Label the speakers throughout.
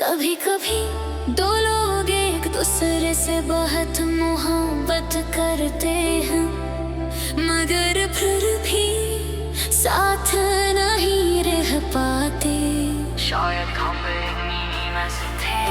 Speaker 1: कभी कभी दो लोग एक दूसरे से बहुत मोहब्बत करते हैं, मगर फिर भी साथ नहीं रह पाते।
Speaker 2: शायद खबरें में से थे।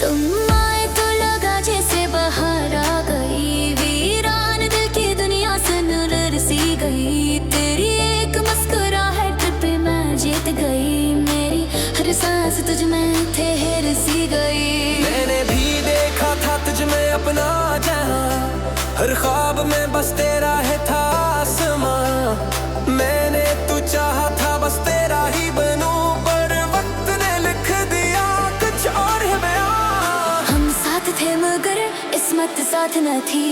Speaker 1: तुम आए तो लगा जैसे बाहर आ गई, वीरान दिल की दुनिया से नजर सी गई। तेरी एक मुस्कुराहट पे मैं जीत गई, मेरी हर सांस तुझ में ठहर सी गई।
Speaker 3: मैंने भी देखा था तुझ में अपना जहां, हर ख्वाब में बस तेरा है था आसमां। मैंने तू चाहा था बस तेरा ही बनूं, पर वक्त ने लिख दिया कुछ और है बयां।
Speaker 1: हम साथ थे मगर किस्मत साथ न थी,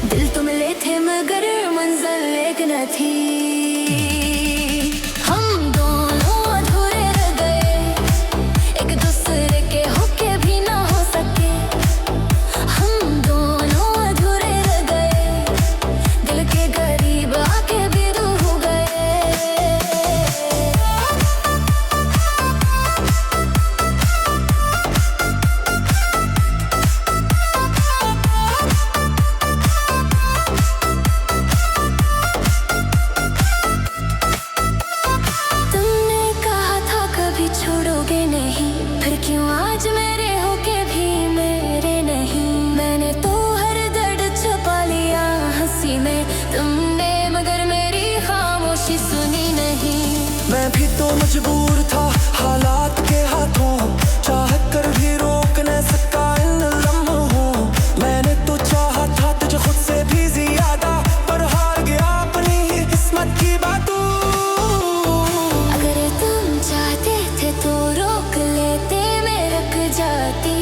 Speaker 1: दिल तो मिले थे मगर मंजिल एक न थी। हम दोनों अधूरे रह गए, एक दूसरे के होके भी ना हो सके। हम दोनों अधूरे रह गए, दिल के करीब आके भी दूर हो गए। तुमने कहा था कभी छोड़ोगे नहीं, फिर क्यों आज मेरे होके भी मेरे नहीं। मैंने तो हर दर्द छुपा लिया हंसी में, तुमने मगर मेरी खामोशी सुनी नहीं।
Speaker 3: मैं भी तो मजबूर था हालात के हाथों, चाहत कर भी रोक न सका इन लम्हों। मैंने तो चाहा था तुझे खुद से भी ज्यादा, पर हार गया अपनी ही किस्मत की बातों।
Speaker 1: अगर तुम चाहते थे तो रोक लेते, मैं रुक जाती।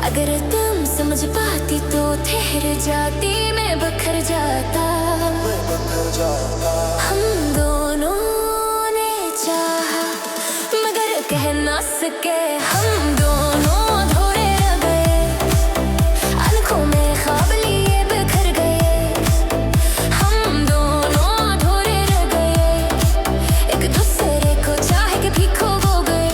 Speaker 1: अगर तुम समझ पाती तो ठहर जाती, मैं बखर जाता। हम दोनों ने चाहा मगर कह ना सके, हम दोनों अधूरे रह गए, आंखों में ख्वाब लिए बिखर गए। हम दोनों अधूरे रह गए, एक दूसरे को चाहे के भी खो गए।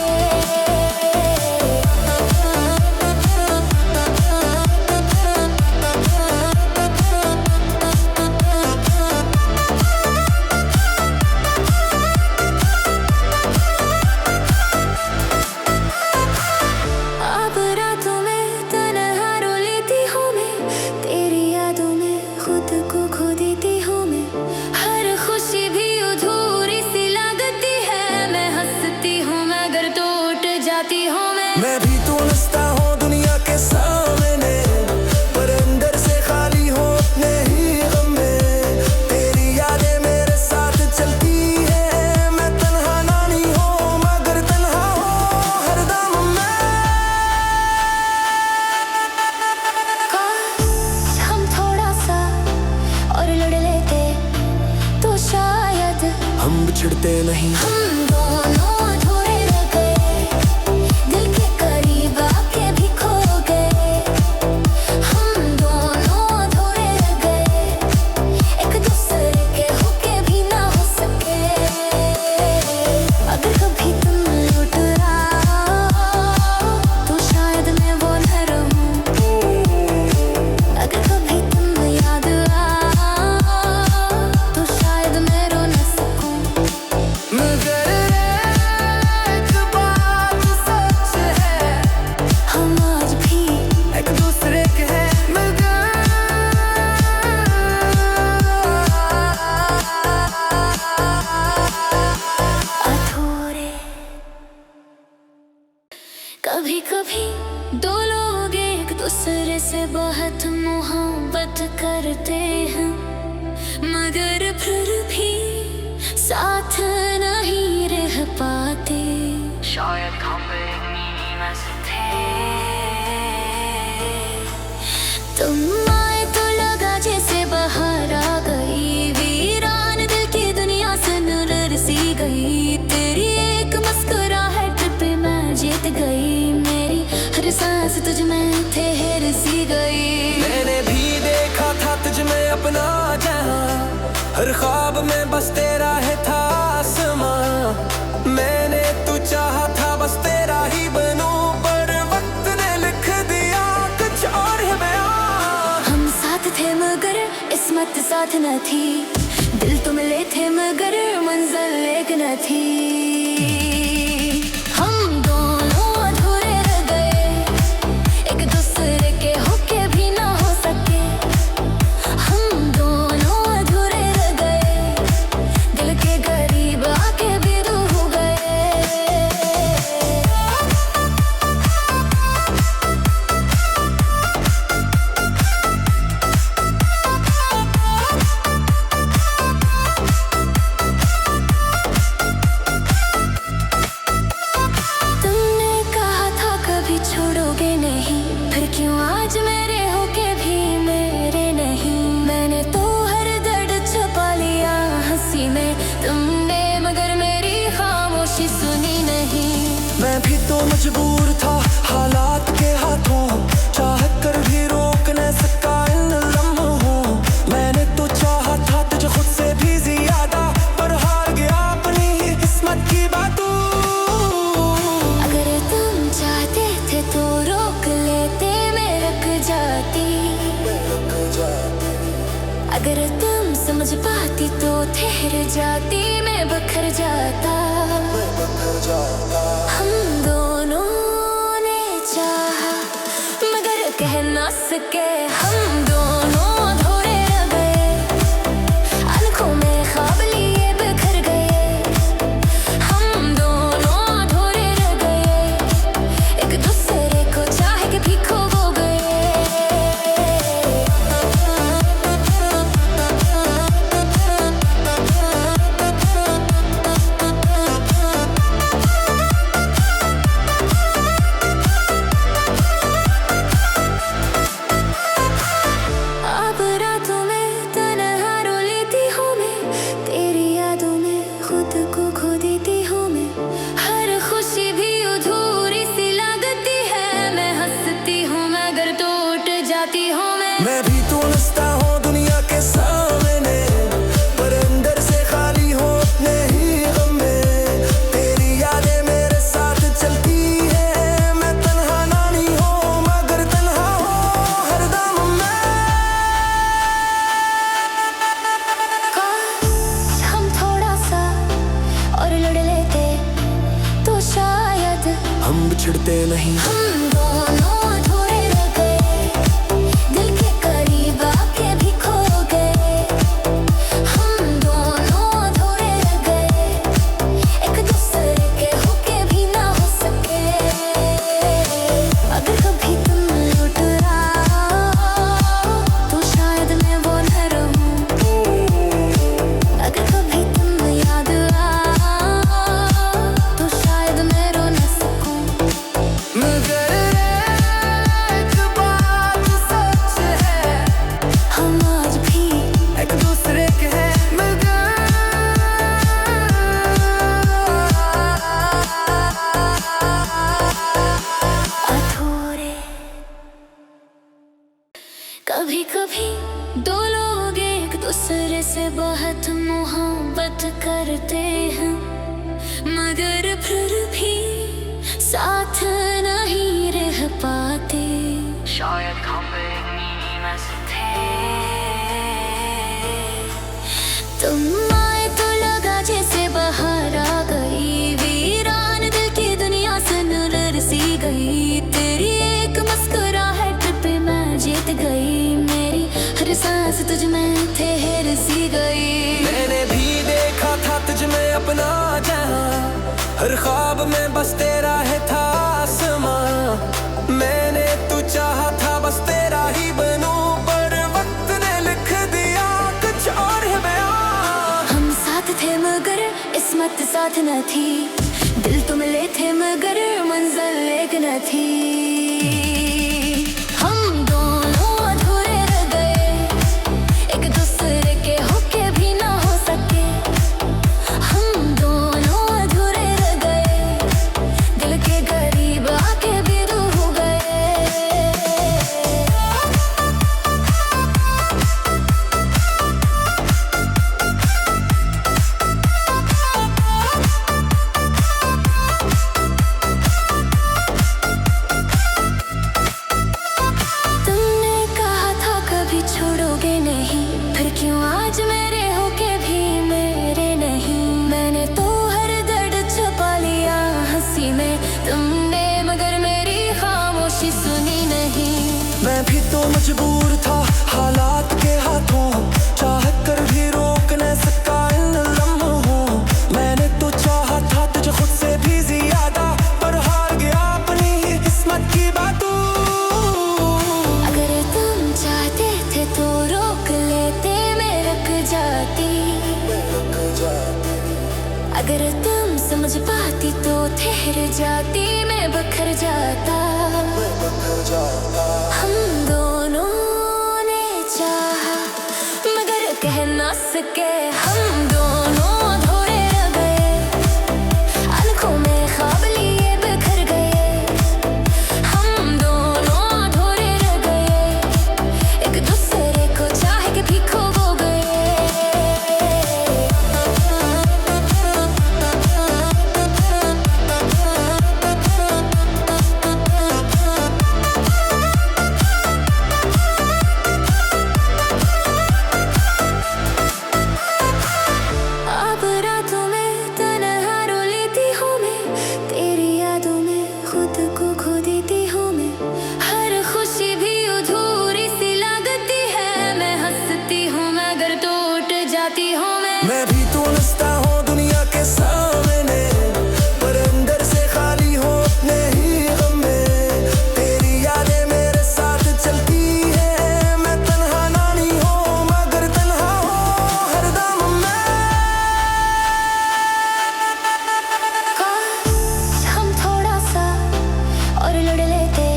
Speaker 1: अब रातों में तन्हा रो लेती हूँ मैं, तेरी यादों में खुद को खो देती हूँ मैं। हर खुशी भी अधूरी सी लगती है, मैं हंसती हूँ मगर टूट जाती हूँ
Speaker 3: मैं भी तो नचता हूँ दुनिया के सामने, पर अंदर से खाली हूँ अपने ही गम में। तेरी यादें मेरे साथ चलती है, मैं तन्हा नानी हूँ मगर तन्हा हूँ हरदम मैं।
Speaker 1: काश हम थोड़ा सा और लड़ लेते तो शायद
Speaker 3: हम बिछड़ते नहीं।
Speaker 1: हम दोनों अधूरे रह गए, दिल के करीब आके भी खो गए। हम दोनों अधूरे रह गए, एक दूसरे के होके भी ना हो सके। अगर कभी तुम लौट आओ तो शायद मैं वो न रहूं, अगर कभी तुम याद आओ तो शायद मैं रो न सकूं।
Speaker 3: मगर एक बात सच है,
Speaker 1: हम आज भी
Speaker 3: एक दूसरे के हैं मगर
Speaker 1: अधूरे। कभी कभी दो लोग एक दूसरे से बहुत मोहब्बत करते हैं, मगर फिर भी साथ नहीं रह पाते।
Speaker 2: शायद खबरें में से थे।
Speaker 1: तुम आए तो लगा जैसे बाहर आ गई, वीरान दिल की दुनिया से नजर सी गई। तेरी एक मुस्कुराहट पे मैं जीत गई, मेरी हर सांस तुझ में ठहर सी गई।
Speaker 3: मैंने भी देखा था तुझ में अपना जहां, हर ख्वाब में बस तेरा है था आसमां।
Speaker 1: साथ न थी। दिल तो मिले थे मगर मंजिल एक न थी। हम दोनों अधूरे रह गए, एक दूसरे के होके भी ना हो सके। हम दोनों अधूरे रह गए, दिल के करीब आके भी दूर हो गए। छोड़ोगे नहीं, फिर क्यों आज मेरे होके भी मेरे नहीं। मैंने तो हर दर्द छुपा लिया हंसी में, तुमने मगर मेरी खामोशी सुनी नहीं।
Speaker 3: मैं भी तो मजबूर था हालात के हाथों, चाहत कर भी रोक न सका इन लम्हों। मैंने तो चाहा था तुझे खुद से भी ज्यादा, पर हार गया अपनी ही किस्मत की बातों।
Speaker 1: अगर तुम चाहते थे तो रोक लेते, मैं रुक जाती। अगर तुम समझ पाती तो ठहर जाती, मैं बखर जाता। हम दोनों ने चाहा मगर कह ना सके, हम दोनों अधूरे रह गए। आंखों में ख्वाब लिए बिखर गए। हम दोनों अधूरे रह गए, एक दूसरे को चाह के भी खो गए। अब रातों में तन्हा रो लेती हूँ मैं, तेरी यादों में खुद को खो देती हूँ मैं। हर खुशी भी अधूरी सी लगती है, मैं हंसती हूँ मगर टूट जाती हूँ
Speaker 3: मैं भी तो नचता हूँ दुनिया के सामने, पर अंदर से खाली हूँ अपने ही गम में। तेरी यादें मेरे साथ चलती है, मैं तन्हा नानी हूँ मगर तन्हा हूँ हरदम मैं।
Speaker 1: काश हम थोड़ा सा और लड़ लेते तो शायद
Speaker 3: हम बिछड़ते नहीं।
Speaker 1: हम दोनों अधूरे रह गए, दिल के करीब आके भी खो गए। हम दोनों अधूरे रह गए, एक दूसरे के होके भी ना हो सके। अगर कभी तुम लौट आओ तो शायद मैं वो न रहूं। अगर कभी तुम याद आओ तो शायद मैं रो न सकूं।
Speaker 3: मगर एक बात सच है,
Speaker 1: हम आज भी
Speaker 3: एक दूसरे के हैं मगर
Speaker 1: अधूरे। कभी कभी दो लोग एक दूसरे से बहुत मोहब्बत करते हैं, मगर फिर भी साथ नहीं रह पाते।
Speaker 2: शायद हम एक में से थे।
Speaker 1: तुम आए तो लगा जैसे बाहर आ गई, वीरान दिल की दुनिया से नूर सी गई। तेरी एक मुस्कुराहट पे मैं जीत गई, मेरी हर सांस तुझ में ठहर सी गई।
Speaker 3: मैंने भी देखा था तुझ में अपना जहां, हर ख्वाब में बस तेरा है था आसमां। मैंने तू चाहा था बस तेरा ही बनूं, पर वक्त ने लिख दिया कुछ और है बयां।
Speaker 1: हम साथ थे मगर किस्मत साथ न थी। दिल तो मिले थे मगर मंजिल एक न थी। हम दोनों अधूरे रह गए, एक दूसरे के होके भी ना हो सके। हम दोनों अधूरे रह गए, दिल के करीब आके भी दूर हो गए। अगर तुम समझ पाती तो ठहर जाती, मैं बखर जाता। हम दोनों ने चाहा मगर कह ना सके, हम दोनों अधूरे रह गए, आंखों में ख्वाब लिए बिखर गए। हम दोनों अधूरे रह गए, एक दूसरे को चाहे के भी खो गए। अब रातों में तन्हा रो लेती हूँ मैं, तेरी यादों में खुद को खो देती हूँ मैं। हर खुशी भी अधूरी सी लगती है, मैं हंसती हूँ मगर टूट जाती हूँ मैं
Speaker 3: भी तो नचता हूँ दुनिया के सामने, पर अंदर से खाली हूँ अपने ही गम में। तेरी यादें मेरे साथ चलती है, मैं तन्हा नानी हूँ मगर तन्हा हूँ हरदम मैं।
Speaker 1: काश हम थोड़ा सा और लड़ लेते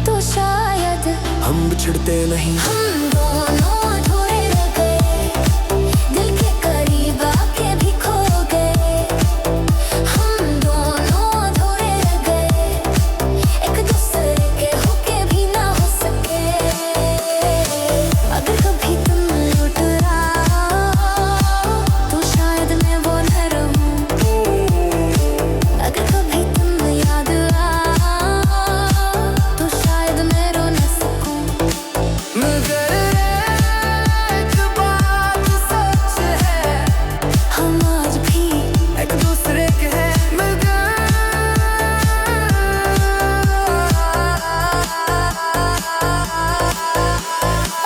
Speaker 1: तो शायद
Speaker 3: हम बिछड़ते नहीं।
Speaker 1: हम दोनों अधूरे रह गए, दिल के करीब आके भी खो गए। हम दोनों अधूरे रह गए, एक दूसरे के होके भी ना हो सके। अगर कभी तुम लौट आओ तो शायद मैं वो न रहूं, अगर कभी तुम याद आओ तो शायद मैं रो न सकूं।
Speaker 3: मगर एक बात सच है,
Speaker 1: हम आज भी
Speaker 3: एक दूसरे के हैं मगर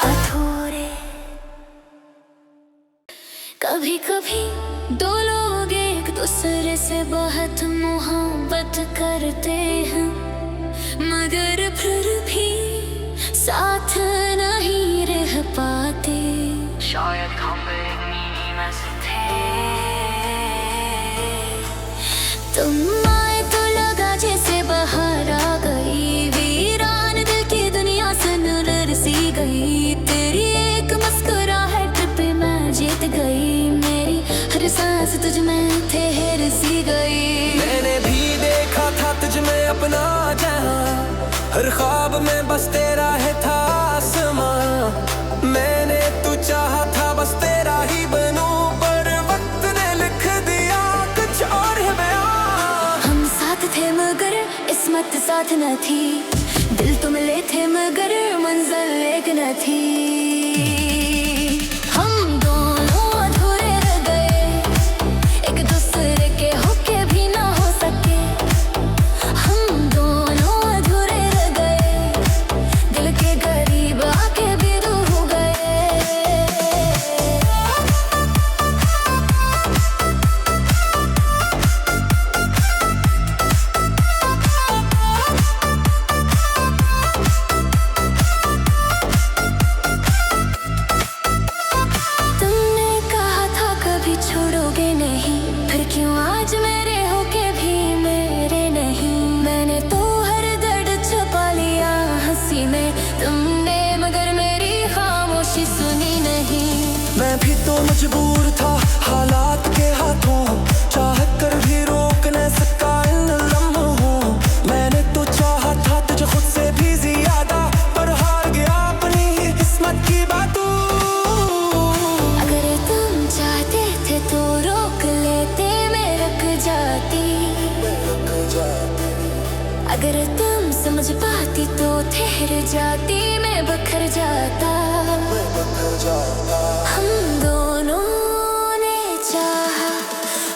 Speaker 1: अधूरे। कभी कभी दो लोग एक दूसरे से बहुत मोहब्बत करते हैं, मगर फिर भी साथ नहीं रह पाते।
Speaker 2: शायद खबरें में से थे।
Speaker 1: तुम आए तो लगा जैसे बाहर आ गई, वीरान दिल की दुनिया से नजर सी गई। तेरी एक मुस्कुराहट पे मैं जीत गई, मेरी हर सांस तुझ में ठहर सी गई।
Speaker 3: मैंने भी देखा था तुझ में अपना जहां, हर ख्वाब में बस तेरा है था आसमां। मैंने तू चाहा था बस तेरा ही बनूं, पर वक्त ने लिख दिया कुछ और है बयां।
Speaker 1: हम साथ थे मगर किस्मत साथ न थी, दिल तो मिले थे मगर मंजिल एक न थी। हम दोनों अधूरे रह गए, एक दूसरे के होके भी ना हो सके। हम दोनों अधूरे रह गए, दिल के करीब आके भी दूर हो गए। तुमने कहा था कभी छोड़ोगे नहीं, फिर क्यों आज मेरे होके भी मेरे नहीं। मैंने तो हर दर्द छुपा लिया हंसी में, तुमने मगर मेरी खामोशी सुनी नहीं।
Speaker 3: मैं भी तो मजबूर था हालात के हाथों, चाह कर भी रोक न सका इन लम्हों। मैंने तो चाहा था तुझे खुद से भी ज्यादा, पर हार गया अपनी ही किस्मत की बातों।
Speaker 1: अगर तुम चाहते थे तो रोक लेते, मैं रुक जाती। अगर तुम समझ पाती तो ठहर जाती, मैं बखर जाता। हम दोनों ने चाहा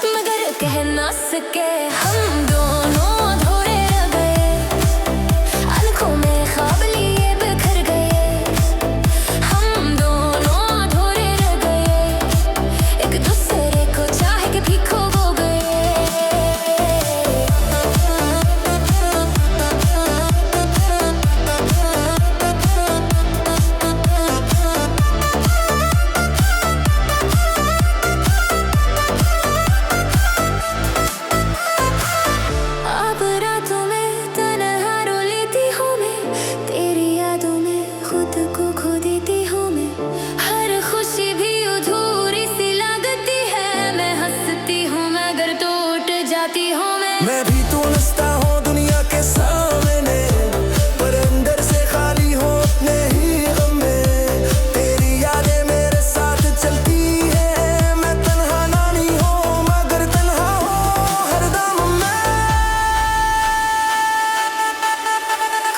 Speaker 1: मगर कह ना सके, हम दोनों अधूरे रह गए, आंखों में ख्वाब लिए बिखर गए। हम दोनों अधूरे रह गए, एक दूसरे को चाहे के भी खो गए।
Speaker 3: मैं भी तो नचता हूँ दुनिया के सामने, पर अंदर से खाली हूँ अपने ही गम में। तेरी यादें मेरे साथ चलती है, मैं तन्हा नानी हूँ मगर तन्हा हूँ हरदम मैं।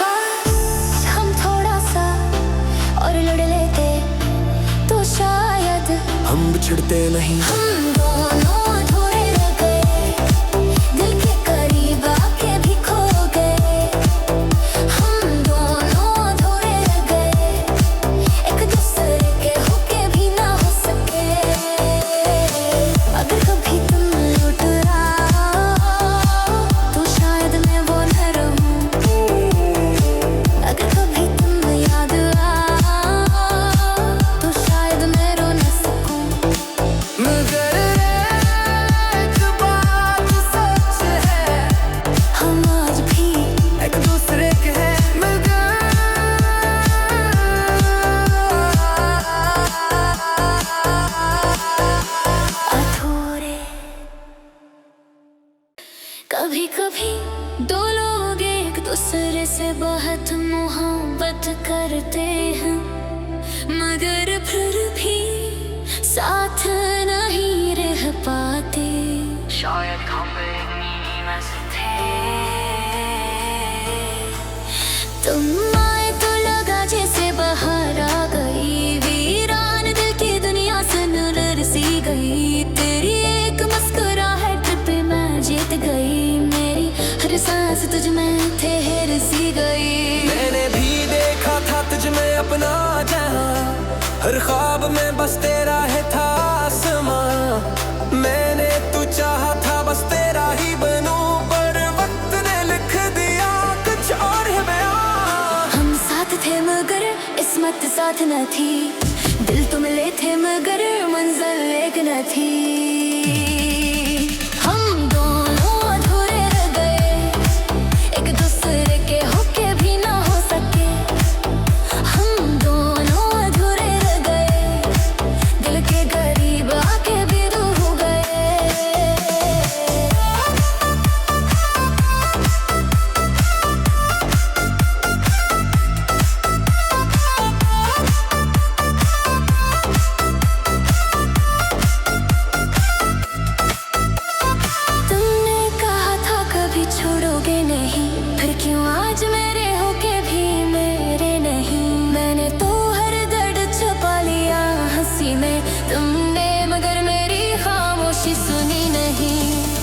Speaker 1: काश हम थोड़ा सा और लड़ लेते तो शायद
Speaker 3: हम बिछड़ते नहीं।
Speaker 1: हम दोनों अधूरे रह गए, दिल के करीब आके भी खो गए। हम दोनों अधूरे रह गए, एक दूसरे के होके भी ना हो सके। अगर कभी तुम लौट आओ तो शायद मैं वो न रहूं। अगर कभी तुम याद आओ तो शायद मैं रो न सकूं।
Speaker 3: मगर एक बात सच है,
Speaker 1: हम आज भी
Speaker 3: एक दूसरे के हैं मगर
Speaker 1: अधूरे। कभी कभी दो लोग एक दूसरे से बहुत मोहब्बत करते हैं, मगर फिर भी साथ नहीं रह पाते।
Speaker 2: शायद हम नीमस थे।
Speaker 1: तुम आए तो लगा जैसे बाहर आ गई, वीरान दिल की दुनिया से नजर सी गई। तेरी एक मुस्कुराहट पे मैं जीत गई, मेरी हर सांस तुझ में ठहर सी गई।
Speaker 3: मैंने भी देखा था तुझ में अपना जहां, हर ख्वाब में बस तेरा है था आसमां। मैंने तू चाहा था बस तेरा ही बनूं, पर वक्त ने लिख दिया कुछ और है बयां।
Speaker 1: हम साथ थे मगर किस्मत साथ न थी, दिल तो मिले थे मगर मंजिल एक न थी। हम दोनों अधूरे रह गए, एक दूसरे के होके भी ना हो सके। हम दोनों अधूरे रह गए, दिल के करीब आके भी दूर हो गए। तुमने कहा था कभी छोड़ोगे नहीं, फिर क्यों आज मेरे होके भी मेरे नहीं। मैंने तो हर दर्द छुपा लिया हंसी में, तुमने मगर मेरी खामोशी सुनी नहीं।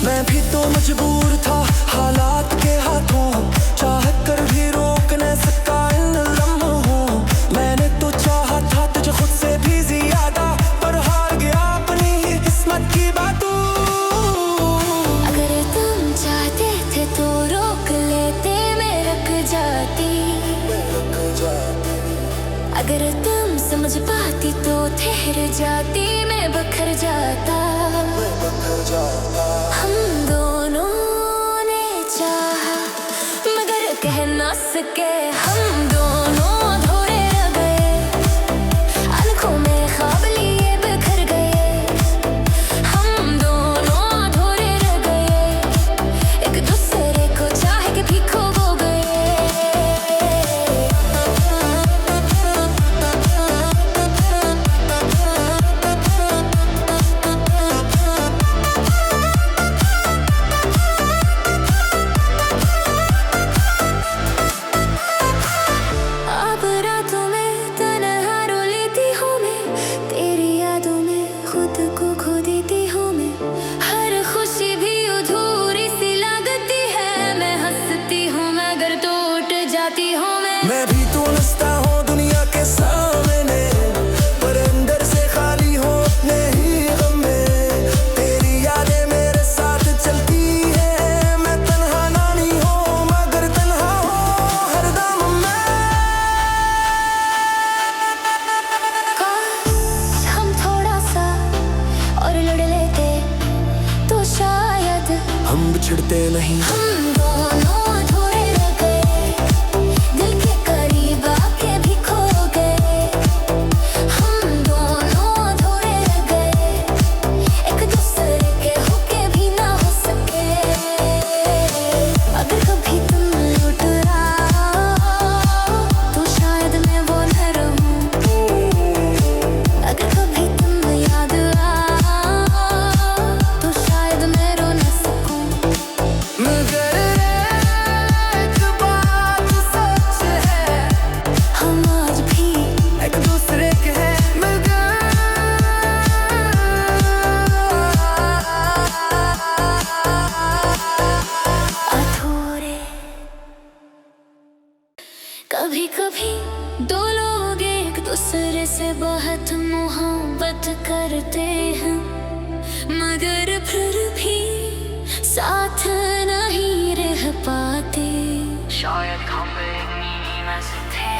Speaker 3: मैं भी तो मजबूर था हालात के हाथों, चाहत कर भी रोक न सका इन लम्हों। मैंने तो चाहा था तुझे खुद से भी ज्यादा, पर हार गया अपनी ही किस्मत की बातों।
Speaker 1: अगर तुम चाहते थे तो रोक लेते, मैं रुक जाती। अगर तुम समझ पाती तो ठहर जाती, मैं बखर जाता। हम दोनों ने चाहा मगर कह ना सके, हम दोनों अधूरे रह गए। आंखों में ख्वाब लिए बिखर गए, हम दोनों अधूरे रह गए, एक दूसरे को चाह के भी खो गए। अब रातों में तन्हा रो लेती हूँ मैं, तेरी यादों में खुद को खो देती हूँ मैं। हर खुशी भी अधूरी सी लगती है, मैं हंसती हूँ मगर टूट जाती हूँ मैं।
Speaker 3: मैं भी तो नचता हूँ दुनिया के सामने, पर अंदर से खाली हूँ अपने ही गम में। तेरी यादें मेरे साथ चलती है, मैं तन्हा नानी हूँ मगर तन्हा हूँ हरदम मैं।
Speaker 1: काश हम थोड़ा सा और लड़ लेते तो शायद
Speaker 3: हम बिछड़ते नहीं।
Speaker 1: हम दोनों अधूरे रह गए, दिल के करीब आके भी खो गए। हम दोनों अधूरे रह गए, एक दूसरे के होके भी ना हो सके। मोहब्बत करते हैं, मगर फिर भी साथ नहीं रह पाते।
Speaker 2: शायद हम एक नींद से थे।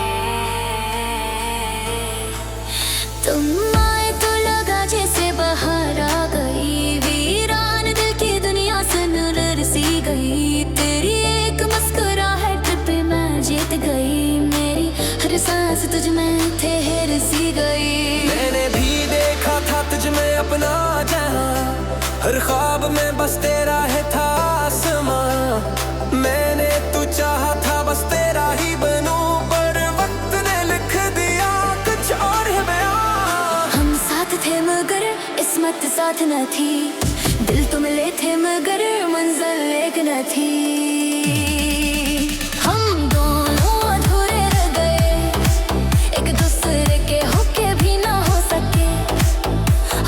Speaker 1: तुम आए तो लगा जैसे बाहर आ गई, वीरान दिल की दुनिया से नूर सी गई। तेरी एक मुस्कुराहट पे मैं जीत गई, मेरी हर सांस तुझ में ठहर सी गई।
Speaker 3: मैंने भी देखा था तुझ में अपना जहां, हर ख्वाब में बस तेरा है था आसमां। मैंने तू चाहा था बस तेरा ही बनूं, पर वक्त ने लिख दिया कुछ और है बयां।
Speaker 1: हम साथ थे मगर किस्मत साथ न थी, दिल तो मिले थे मगर मंजिल एक न थी। हम दोनों अधूरे रह गए, एक दूसरे के होके भी ना हो सके।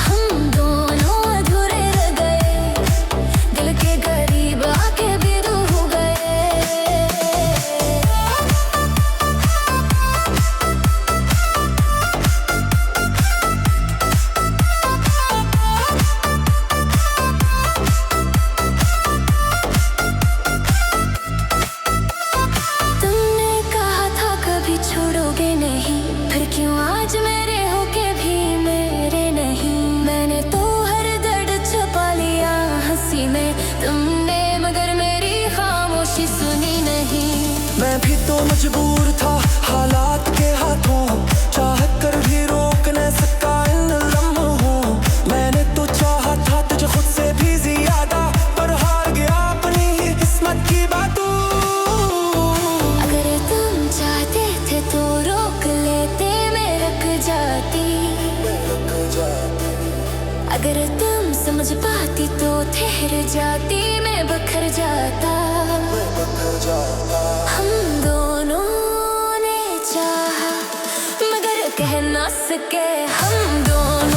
Speaker 1: हम दोनों अधूरे रह गए, दिल के करीब आके भी दूर हो गए। तुमने कहा था कभी छोड़ोगे नहीं, फिर क्यों आज मेरे होके भी मेरे नहीं। मैंने तो हर दर्द छुपा लिया हंसी में, तुमने मगर मेरी खामोशी सुनी नहीं।
Speaker 3: मैं भी तो मजबूर था हालात के हाथों, चाह कर भी रोक न सका इन लम्हों। मैंने तो चाहा था तुझे खुद से भी ज्यादा, पर हार गया अपनी ही किस्मत की बातों।
Speaker 1: अगर तुम चाहते थे तो रोक लेते, मैं रुक जाती। अगर तुम समझ पाती तो ठहर जाती, मैं बखर जाता। हम दोनों ने चाहा मगर कह ना सके, हम दोनों